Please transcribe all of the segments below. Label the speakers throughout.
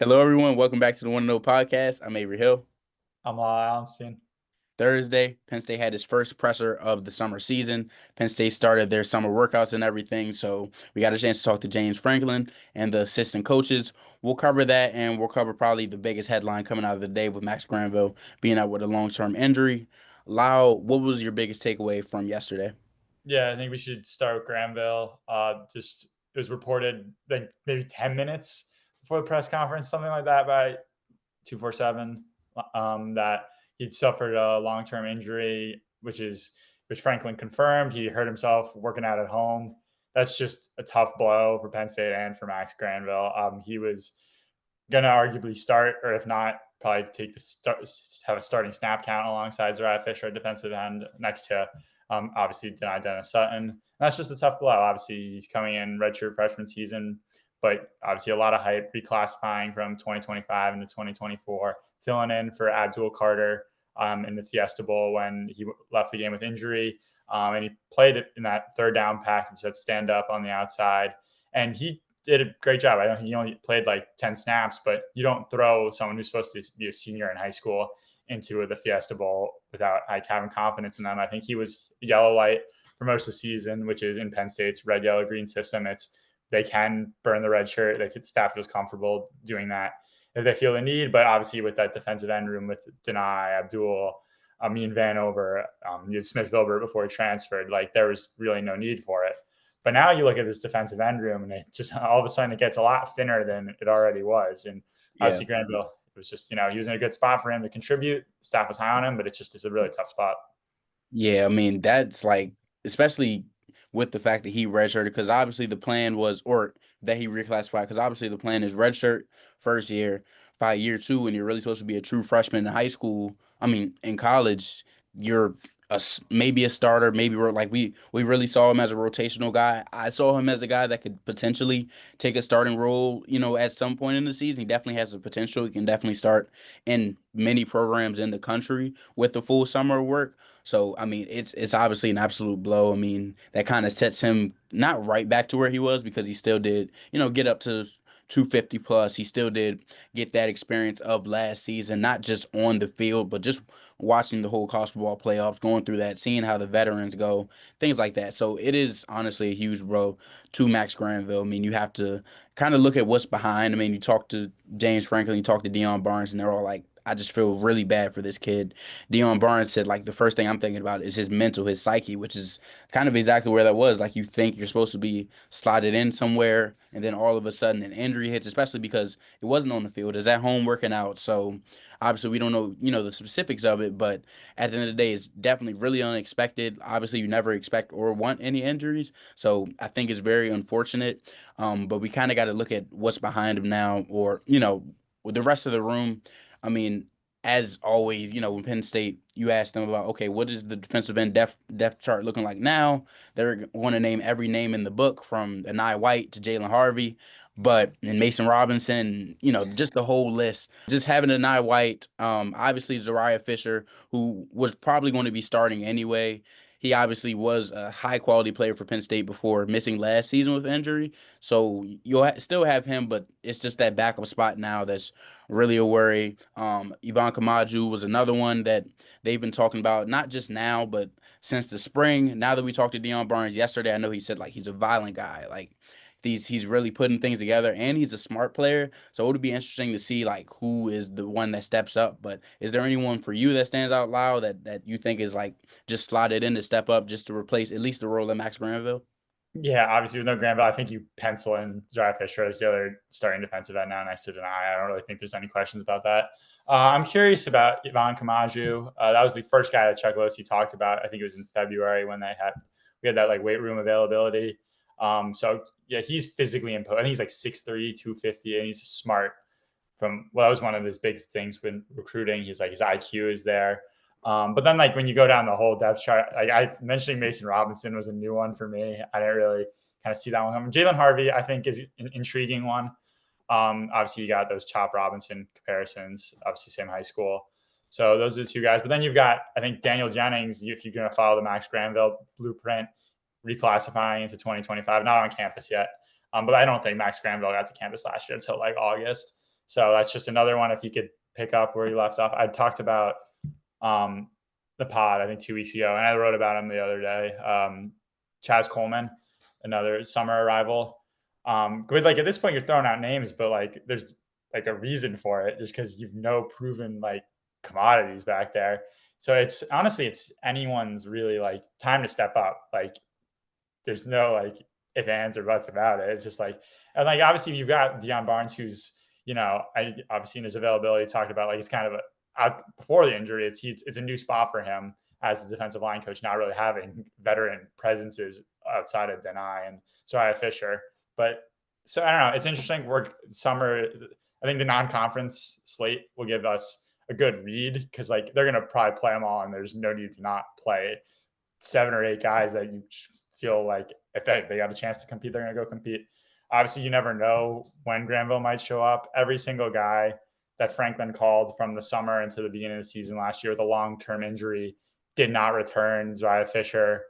Speaker 1: Hello, everyone. Welcome back to the One to Know podcast. I'm Avery Hill.
Speaker 2: I'm Allenstein.
Speaker 1: Thursday, Penn State had its first presser of the summer season. Penn State started their summer workouts and everything, so we got a chance to talk to James Franklin and the assistant coaches. We'll cover that, and we'll cover probably the biggest headline coming out of the day with Max Granville being out with a long-term injury. Lau, what was your biggest takeaway from yesterday?
Speaker 2: Yeah, I think we should start with Granville. Just it was reported like maybe 10 minutes before the press conference, something like that, by 247, that he'd suffered a long-term injury, which Franklin confirmed. He hurt himself working out at home. That's just a tough blow for Penn State and for Max Granville. He was going to arguably start, or if not, probably take the have a starting snap count alongside Zariah Fisher at defensive end next to obviously denied Dennis Sutton. And that's just a tough blow. Obviously, he's coming in redshirt freshman season, but obviously a lot of hype, reclassifying from 2025 into 2024, filling in for Abdul Carter in the Fiesta Bowl when he left the game with injury. And he played it in that third down package that stand up on the outside. And he did a great job. I don't think he only played like 10 snaps, but you don't throw someone who's supposed to be a senior in high school into the Fiesta Bowl without like having confidence in them. I think he was yellow light for most of the season, which is in Penn State's red, yellow, green system. They can burn the red shirt. Staff feels comfortable doing that if they feel the need. But obviously, with that defensive end room with Denai, Abdul, Amin Vanover, you had Smith Vilbert before he transferred, like there was really no need for it. But now you look at this defensive end room, and it just all of a sudden it gets a lot thinner than it already was. And
Speaker 1: Yeah.
Speaker 2: obviously, Granville, it was just he was in a good spot for him to contribute. Staff was high on him, but it's a really tough spot.
Speaker 1: Yeah, I mean, that's like, especially with the fact that he redshirted, because obviously the plan was, or that he reclassified, because obviously the plan is redshirt first year, by year two, and you're really supposed to be a true freshman in high school. I mean, in college, you're maybe a starter, maybe we're like we really saw him as a rotational guy. I saw him as a guy that could potentially take a starting role, at some point in the season. He definitely has the potential. He can definitely start in many programs in the country with the full summer work. So I mean, it's obviously an absolute blow. I mean, that kind of sets him not right back to where he was because he still did, get up to 250 plus. He still did get that experience of last season, not just on the field, but just watching the whole college football playoffs, going through that, seeing how the veterans go, things like that. So it is honestly a huge blow to Max Granville. I mean, you have to kind of look at what's behind. I mean, you talk to James Franklin, you talk to Deion Barnes, and they're all like, I just feel really bad for this kid. Deion Barnes said, like, the first thing I'm thinking about is his mental, his psyche, which is kind of exactly where that was. Like, you think you're supposed to be slotted in somewhere, and then all of a sudden an injury hits, especially because it wasn't on the field. It's at home working out. So obviously we don't know, the specifics of it, but at the end of the day, it's definitely really unexpected. Obviously, you never expect or want any injuries. So I think it's very unfortunate. But we kind of got to look at what's behind him now, or, with the rest of the room. I mean, as always, when Penn State, you ask them about, okay, what is the defensive end depth chart looking like now? They're going to name every name in the book from Anai White to Jalen Harvey, but and Mason Robinson, just the whole list. Just having Anai White, obviously Zariah Fisher, who was probably going to be starting anyway. He obviously was a high quality player for Penn State before missing last season with injury. So you'll still have him, but it's just that backup spot now that's really a worry. Ivan Kamaju was another one that they've been talking about, not just now, but since the spring. Now that we talked to Deion Barnes yesterday, I know he said like he's a violent guy. Like he's really putting things together and he's a smart player. So it would be interesting to see like who is the one that steps up. But is there anyone for you that stands out loud that you think is like just slotted in to step up just to replace at least the role of Max Granville?
Speaker 2: Yeah, obviously with no Granville, I think you pencil in Zariah Fisher as the other starting defensive end now next to Denai. I don't really think there's any questions about that. I'm curious about Ivan Kamaju. That was the first guy that Chuck Losey talked about. I think it was in February when we had that like weight room availability. So yeah, he's physically imposed. I think he's like 6'3", 250, and he's smart. That was one of his big things when recruiting. He's like his IQ is there. But then, like when you go down the whole depth chart, like I mentioning Mason Robinson was a new one for me. I didn't really kind of see that one coming. Jalen Harvey, I think, is an intriguing one. Obviously, you got those Chop Robinson comparisons. Obviously, same high school. So those are the two guys. But then you've got, I think, Daniel Jennings. If you're going to follow the Max Granville blueprint, reclassifying into 2025, not on campus yet. But I don't think Max Granville got to campus last year until like August. So that's just another one. If you could pick up where you left off, I talked about the pod, I think 2 weeks ago, and I wrote about him the other day. Chaz Coleman, another summer arrival. But like at this point, you're throwing out names, but like there's like a reason for it, just because you've no proven like commodities back there. So it's honestly, it's anyone's really like time to step up. Like there's no like if ands or buts about it. It's just like, and like obviously you've got Deion Barnes, who's I obviously in his availability talked about like it's kind of out before the injury. It's a new spot for him as the defensive line coach, not really having veteran presences outside of Denai and Soraya Fisher. But so I don't know. It's interesting. We're summer. I think the non-conference slate will give us a good read because like they're gonna probably play them all, and there's no need to not play 7 or 8 guys that you feel like if they got a chance to compete, they're going to go compete. Obviously, you never know when Granville might show up. Every single guy that Franklin called from the summer into the beginning of the season last year with a long-term injury did not return. Zariah Fisher,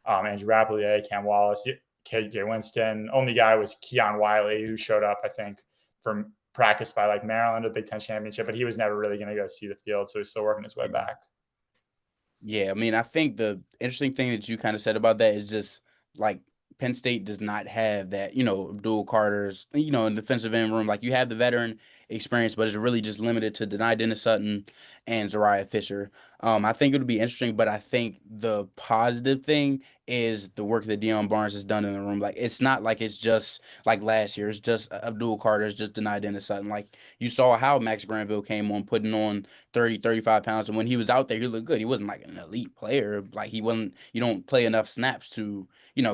Speaker 2: Andrew Rapelier, Cam Wallace, KJ Winston. Only guy was Keon Wiley, who showed up, I think, from practice by like Maryland at the Big Ten Championship, but he was never really going to go see the field, so he's still working his way back.
Speaker 1: Yeah, I mean, I think the interesting thing that you kind of said about that is just like Penn State does not have that, dual Carters, in defensive end room. Like you have the veteran experience, but it's really just limited to Denai Dennis Sutton and Zariah Fisher. I think it'll be interesting, but I think the positive thing is the work that Deion Barnes has done in the room. Like it's not like it's just like last year. It's just Abdul Carter. It's just Denai Dennis Sutton. Like you saw how Max Granville came on, putting on 30, 35 pounds. And when he was out there, he looked good. He wasn't like an elite player. Like he wasn't, you don't play enough snaps to,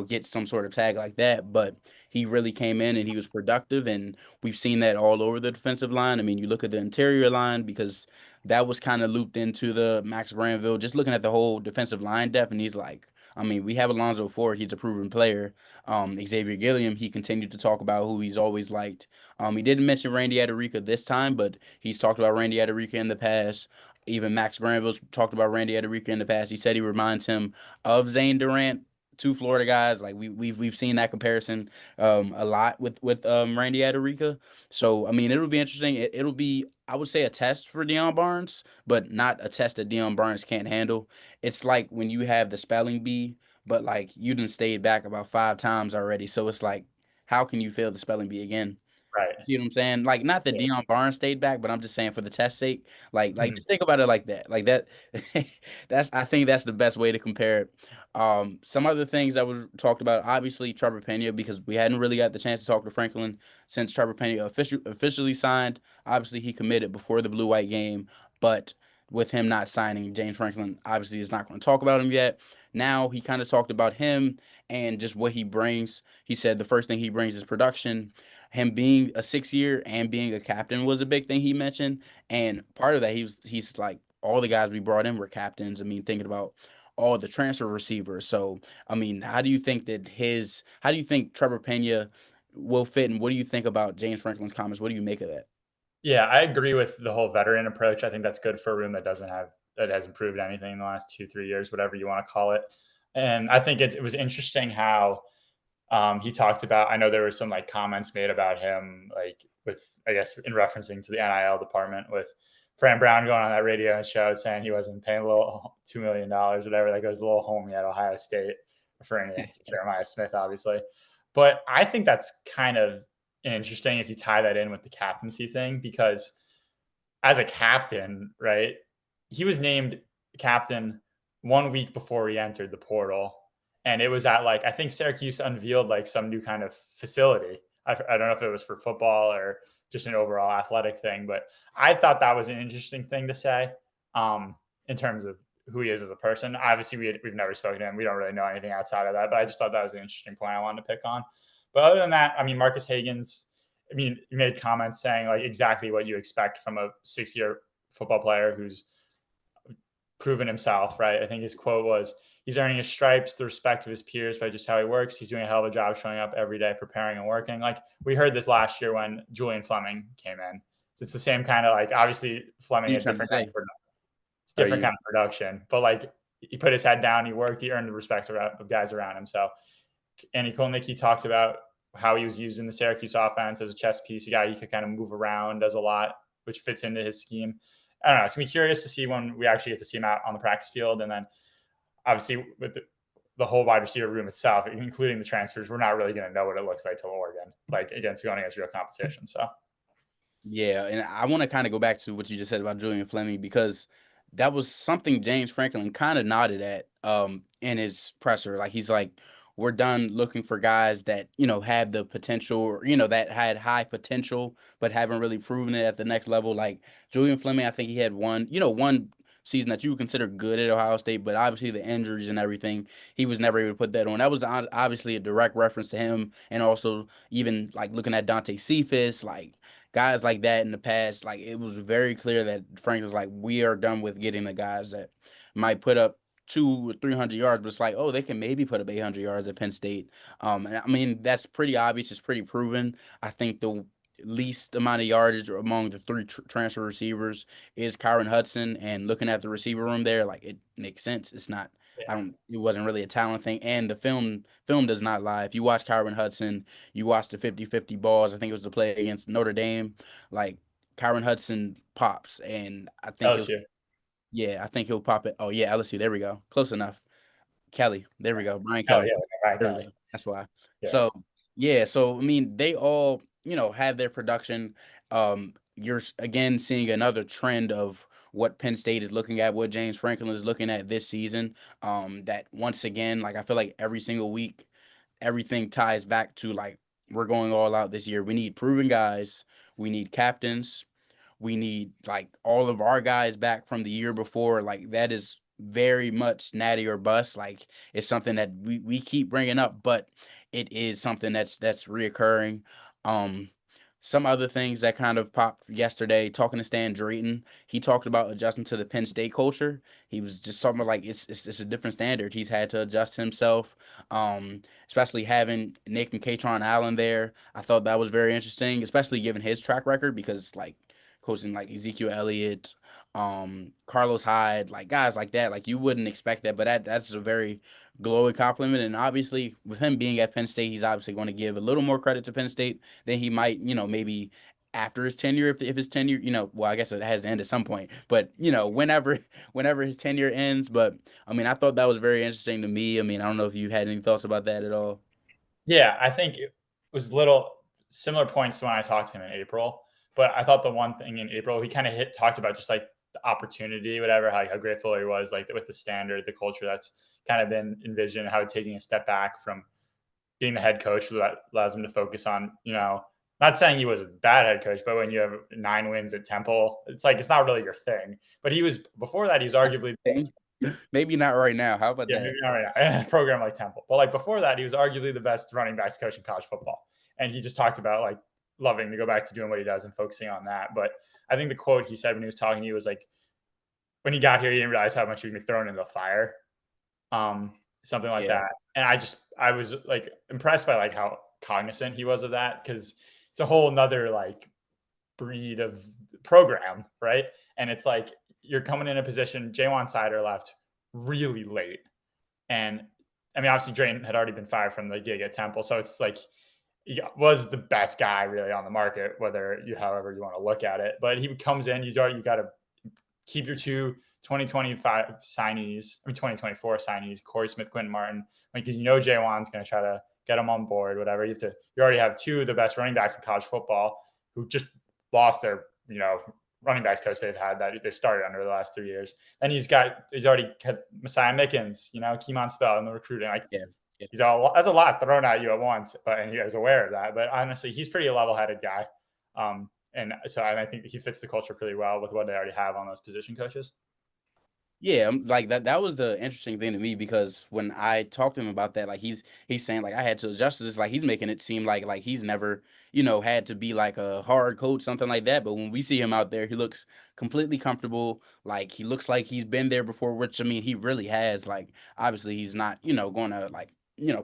Speaker 1: get some sort of tag like that. But he really came in and he was productive. And we've seen that all over the defensive line. I mean, you look at the interior line because that was kind of looped into the Max Granville, just looking at the whole defensive line depth. And he's like, I mean, we have Alonzo Ford. He's a proven player. Xavier Gilliam, he continued to talk about who he's always liked. He didn't mention Randy Adarica this time, but he's talked about Randy Adarica in the past. Even Max Granville's talked about Randy Adarica in the past. He said he reminds him of Zane Durant, two Florida guys. Like we've seen that comparison a lot with Randy Adarica. So I mean, it'll be interesting. It'll be, I would say, a test for Deion Barnes, but not a test that Deion Barnes can't handle. It's like when you have the spelling bee, but like you done stayed back about 5 times already. So it's like, how can you fail the spelling bee again?
Speaker 2: Right.
Speaker 1: You see what I'm saying? Like, not that
Speaker 2: Yeah.
Speaker 1: Deion Barnes stayed back, but I'm just saying for the test sake, like
Speaker 2: Mhm.
Speaker 1: just think about it like that. Like that, I think that's the best way to compare it. Some other things that was talked about, obviously Trevor Pena, because we hadn't really got the chance to talk to Franklin since Trevor Pena officially signed. Obviously, he committed before the blue white game, but with him not signing, James Franklin obviously is not going to talk about him yet. Now he kind of talked about him and just what he brings. He said the first thing he brings is production. Him being a 6 year and being a captain was a big thing he mentioned. And part of that, he's like all the guys we brought in were captains. I mean, thinking about all the transfer receivers. So I mean, how do you think Trevor Pena will fit, and what do you think about James Franklin's comments? What do you make of that?
Speaker 2: Yeah, I agree with the whole veteran approach. I think that's good for a room that hasn't proved anything in the last 2, 3 years, whatever you want to call it. And I think it was interesting how he talked about. I know there were some like comments made about him, like with I guess in referencing to the NIL department with Fran Brown going on that radio show saying he wasn't paying a little $2 million, whatever. That goes a little homey at Ohio State, referring to Jeremiah Smith, obviously. But I think that's kind of interesting if you tie that in with the captaincy thing, because as a captain, right, he was named captain 1 week before he entered the portal. And it was at like, I think Syracuse unveiled like some new kind of facility. I don't know if it was for football or just an overall athletic thing, but I thought that was an interesting thing to say in terms of who he is as a person. Obviously, we've never spoken to him. We don't really know anything outside of that, but I just thought that was an interesting point I wanted to pick on. But other than that, I mean, Marcus Hagan's, I mean, you made comments saying like exactly what you expect from a 6 year football player who's proven himself, right? I think his quote was, he's earning his stripes, the respect of his peers by just how he works. He's doing a hell of a job showing up every day, preparing and working. Like we heard this last year when Julian Fleming came in. So it's the same kind of like, obviously
Speaker 1: What are
Speaker 2: Fleming
Speaker 1: you
Speaker 2: had
Speaker 1: trying to
Speaker 2: different kind
Speaker 1: say?
Speaker 2: of, it's
Speaker 1: Are
Speaker 2: different
Speaker 1: you
Speaker 2: kind of production, but like he put his head down, he worked, he earned the respect of guys around him. So Andy Kolnick, he talked about how he was used in the Syracuse offense as a chess piece, a guy he could kind of move around, does a lot, which fits into his scheme. I don't know. It's gonna be curious to see when we actually get to see him out on the practice field, and then obviously with the whole wide receiver room itself, including the transfers, we're not really going to know what it looks like till Oregon, like against going against real competition. So
Speaker 1: Yeah, and I want to kind of go back to what you just said about Julian Fleming because that was something James Franklin kind of nodded at in his presser. Like he's like, we're done looking for guys that, had the potential or, that had high potential but haven't really proven it at the next level. Like Julian Fleming, I think he had one season that you would consider good at Ohio State, but obviously the injuries and everything, he was never able to put that on. That was obviously a direct reference to him, and also even like looking at Dante Cephas, like guys like that in the past, like it was very clear that Frank was like, we are done with getting the guys that might put up 200 or 300 yards, but it's like, oh, they can maybe put up 800 yards at Penn State. And I mean that's pretty obvious. It's pretty proven. I think the least amount of yardage among the three transfer receivers is Kyron Hudson. And looking at the receiver room there, like it makes sense. It's not. I
Speaker 2: yeah,
Speaker 1: don't. It wasn't really a talent thing, and the film does not lie. If you watch Kyron Hudson, you watch the 50-50 balls. I think it was the play against Notre Dame. Like Kyron Hudson pops, and I think he'll.
Speaker 2: LSU.
Speaker 1: Yeah, I think he'll pop it. Oh yeah, LSU. There we go. Close enough. Kelly. There we go. Brian
Speaker 2: Oh
Speaker 1: Kelly.
Speaker 2: yeah, Ryan
Speaker 1: There we
Speaker 2: Kelly.
Speaker 1: go. That's why.
Speaker 2: Yeah,
Speaker 1: So yeah, so I mean, they all have their production. You're again seeing another trend of what Penn State is looking at, what James Franklin is looking at this season. That once again, like I feel like every single week, everything ties back to like we're going all out this year. We need proven guys. We need captains. We need like all of our guys back from the year before. Like that is very much natty or bust. Like it's something that we keep bringing up, but it is something that's reoccurring. Um, some other things that kind of popped yesterday, talking to Stan Drayton, he talked about adjusting to the Penn State culture. He was just talking about like it's a different standard. He's had to adjust himself, especially having Nick and Katron Allen there. I thought that was very interesting, especially given his track record because like coaching like Ezekiel Elliott, Carlos Hyde, like guys like that. Like you wouldn't expect that, but that's a very glowing compliment. And obviously, with him being at Penn State, he's obviously going to give a little more credit to Penn State than he might, maybe after his tenure. If his tenure, well, I guess it has to end at some point. But whenever his tenure ends. But I mean, I thought that was very interesting to me. I mean, I don't know if you had any thoughts about that at all.
Speaker 2: yeah. I think it was little similar points to when I talked to him in April. But I thought the one thing in April he kind of talked about just like the opportunity, whatever, how grateful he was, like with the standard, the culture that's kind of been envisioned, how taking a step back from being the head coach that allows him to focus on, not saying he was a bad head coach, but when you have 9 wins at Temple, it's like it's not really your thing. But he was before that, he's arguably
Speaker 1: Maybe not right now. How about
Speaker 2: yeah,
Speaker 1: that?
Speaker 2: maybe not right now in a program like Temple. But like before that, he was arguably the best running backs coach in college football. And he just talked about like loving to go back to doing what he does and focusing on that. But I think the quote he said when he was talking to you was like, when he got here, he didn't realize how much he would be thrown into the fire. Um, Something like
Speaker 1: Yeah.
Speaker 2: that. And I was like impressed by like how cognizant he was of that because it's a whole nother like breed of program, right? And it's like you're coming in a position. Jaywan Sider left really late, and I mean, obviously Drain had already been fired from the gig at Temple, so it's like he was the best guy really on the market, whether you however you want to look at it. But he comes in, he's already you got to keep your two 2025 signees, I mean 2024 signees, Corey Smith, Quentin Martin, like because Jaywan's going to try to get him on board, whatever. You already have two of the best running backs in college football who just lost their running backs coach they've had that they started under the last 3 years. Then he's already had Messiah Mickens, Keemon Spell in the recruiting. Like
Speaker 1: Yeah. Yeah.
Speaker 2: that's a lot thrown at you at once, and he was aware of that. But honestly, he's pretty a level-headed guy. And so I think he fits the culture pretty well with what they already have on those position coaches.
Speaker 1: Yeah, like that was the interesting thing to me because when I talked to him about that, like he's saying like I had to adjust to this, like he's making it seem like he's never, had to be like a hard coach, something like that. But when we see him out there, he looks completely comfortable. Like he looks like he's been there before, which I mean he really has. Like obviously he's not, gonna like,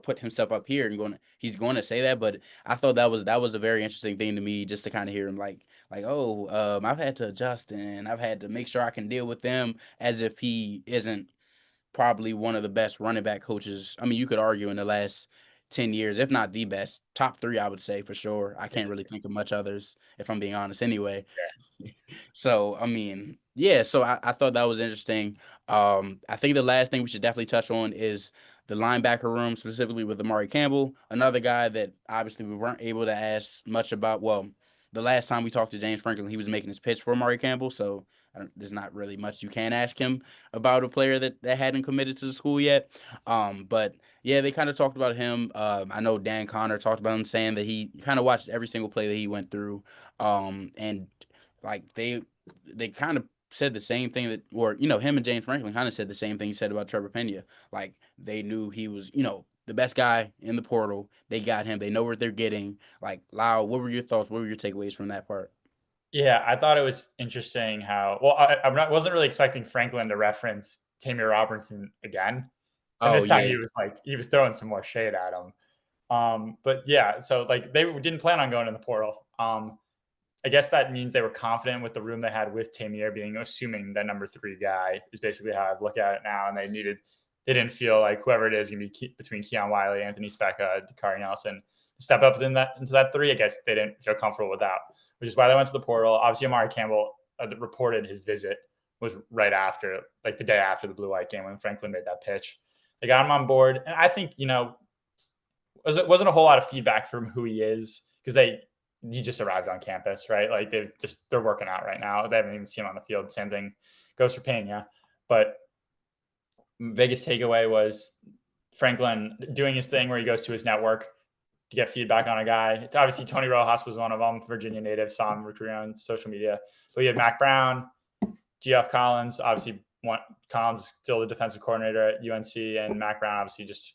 Speaker 1: put himself up here and he's gonna say that. But I thought that was a very interesting thing to me just to kind of hear him like, oh, I've had to adjust and I've had to make sure I can deal with them as if he isn't probably one of the best running back coaches. I mean, you could argue in the last 10 years, if not the best. Top 3, I would say for sure. I can't really think of much others, if I'm being honest anyway. So, I mean, yeah, so I thought that was interesting. I think the last thing we should definitely touch on is the linebacker room, specifically with Amari Campbell, another guy that obviously we weren't able to ask much about. Well, the last time we talked to James Franklin, he was making his pitch for Amari Campbell, so there's not really much you can ask him about a player that hadn't committed to the school yet. But yeah, they kind of talked about him. I know Dan Connor talked about him saying that he kind of watched every single play that he went through. And like they kind of said the same thing that, or him and James Franklin kind of said the same thing he said about Trevor Pena. Like they knew he was, the best guy in the portal. They got him. They know what they're getting. Like Lau, what were your thoughts? What were your takeaways from that part?
Speaker 2: Yeah, I thought it was interesting how well wasn't really expecting Franklin to reference Tamir Robertson again, and
Speaker 1: Oh
Speaker 2: this time
Speaker 1: yeah,
Speaker 2: he was throwing some more shade at him. But yeah, so like they didn't plan on going in the portal. I guess that means they were confident with the room they had with Tamir being assuming that number 3 guy is basically how I look at it now, and they didn't feel like whoever it is going to be between Keon Wiley, Anthony Specca, Dakari Nelson step up into that 3. I guess they didn't feel comfortable with that, which is why they went to the portal. Obviously, Amari Campbell reported his visit was right after, like the day after the blue white game when Franklin made that pitch. They got him on board, and I think wasn't a whole lot of feedback from who he is because he just arrived on campus, right? Like they're working out right now. They haven't even seen him on the field. Same thing goes for Pena. But biggest takeaway was Franklin doing his thing where he goes to his network to get feedback on a guy. Obviously, Tony Rojas was one of them, Virginia native, saw him recruiting on social media. But we had Mac Brown, GF Collins, obviously Collins is still the defensive coordinator at UNC, and Mac Brown obviously just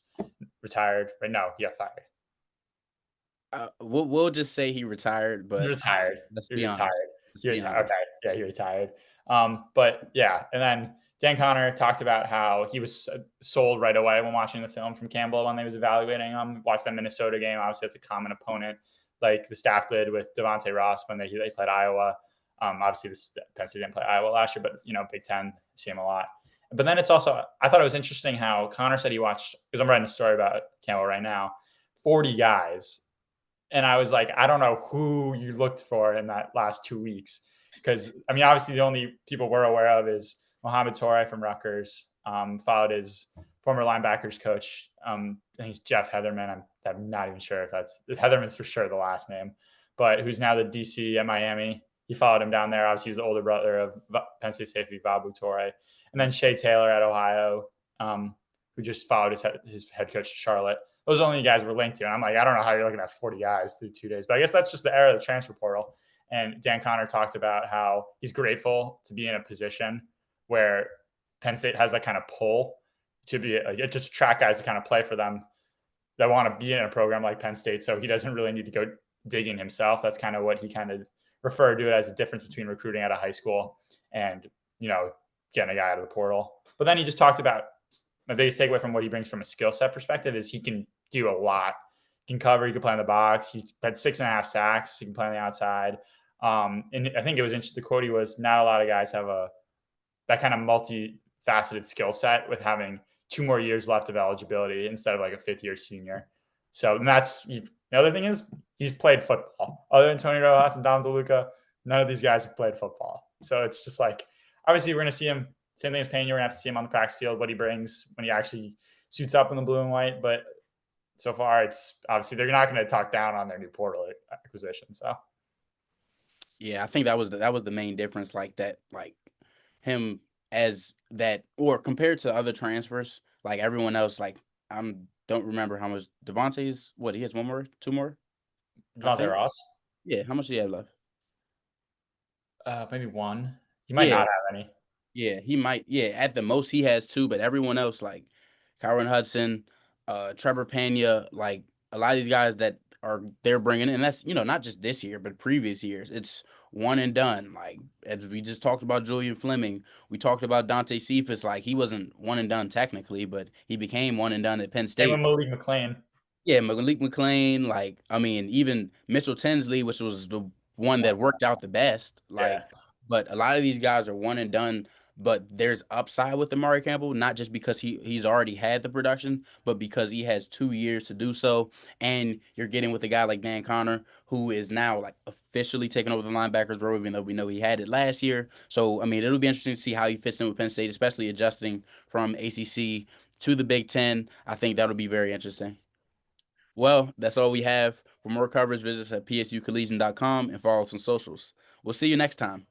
Speaker 2: retired. But no, he got fired.
Speaker 1: we'll just say he retired,
Speaker 2: He
Speaker 1: but
Speaker 2: retired.
Speaker 1: let's
Speaker 2: He
Speaker 1: be honest.
Speaker 2: retired.
Speaker 1: Let's
Speaker 2: He
Speaker 1: be
Speaker 2: retired. Okay.
Speaker 1: honest.
Speaker 2: Yeah, he retired. But yeah, and then Dan Connor talked about how he was sold right away when watching the film from Campbell when they was evaluating him. Watched that Minnesota game. Obviously, it's a common opponent, like the staff did with Devontae Ross when they played Iowa. Obviously, Penn State didn't play Iowa last year, but Big Ten, see him a lot. But then it's also, I thought it was interesting how Connor said he watched, because I'm writing a story about Campbell right now, 40 guys. And I was like, I don't know who you looked for in that last 2 weeks. Because, I mean, obviously, the only people we're aware of is Mohamed Torre from Rutgers, followed his former linebackers coach. I think it's Jeff Heatherman. I'm not even sure if Heatherman's for sure the last name, but who's now the DC at Miami. He followed him down there. Obviously, he's the older brother of Penn State safety Babu Torre. And then Shea Taylor at Ohio, who just followed his head coach to Charlotte. Those are the only guys we're linked to. And I'm like, I don't know how you're looking at 40 guys through 2 days, but I guess that's just the era of the transfer portal. And Dan Connor talked about how he's grateful to be in a position where Penn State has that kind of pull to be just attract guys to kind of play for them that want to be in a program like Penn State. So he doesn't really need to go digging himself. That's kind of what he kind of referred to it as, the difference between recruiting out of high school and, getting a guy out of the portal. But then he just talked about my biggest takeaway from what he brings from a skill set perspective is he can do a lot. He can cover, he can play in the box. He had 6.5 sacks. He can play on the outside. And I think it was interesting. The quote he was, not a lot of guys have that kind of multifaceted skill set with having 2 more years left of eligibility instead of like a 5th-year senior. So the other thing is he's played football. Other than Tony Rojas and Dom DeLuca, none of these guys have played football. So it's just like, obviously we're going to see him. Same thing as Pena. We're going to have to see him on the practice field, what he brings when he actually suits up in the blue and white. But so far, it's obviously they're not going to talk down on their new portal acquisition. So
Speaker 1: Yeah, I think that was the main difference, like that, like him as that, or compared to other transfers, like everyone else, like don't remember how much Devontae's. What, he has one more, 2 more, I
Speaker 2: Devontae
Speaker 1: think.
Speaker 2: Ross,
Speaker 1: Yeah, how much do you have left?
Speaker 2: maybe one. He might
Speaker 1: Yeah,
Speaker 2: not have any.
Speaker 1: yeah, he might. Yeah, at the most he has 2, but everyone else, like Kyron Hudson, Trevor Pena, like a lot of these guys that they're bringing in, and that's not just this year, but previous years. It's one and done. Like as we just talked about Julian Fleming, we talked about Dante Cephas. Like he wasn't one and done technically, but he became one and done at Penn
Speaker 2: Same with
Speaker 1: State.
Speaker 2: Malik McLean.
Speaker 1: Yeah, Malik McLean, like I mean, even Mitchell Tinsley, which was the one that worked out the best.
Speaker 2: Yeah.
Speaker 1: Like, but a lot of these guys are one and done. but there's upside with Amari Campbell, not just because he's already had the production, but because he has 2 years to do so. And you're getting with a guy like Dan Connor, who is now like officially taking over the linebackers role, even though we know he had it last year. So I mean, it'll be interesting to see how he fits in with Penn State, especially adjusting from ACC to the Big Ten. I think that'll be very interesting. Well, that's all we have. For more coverage, visit us at psucollegian.com and follow us on socials. We'll see you next time.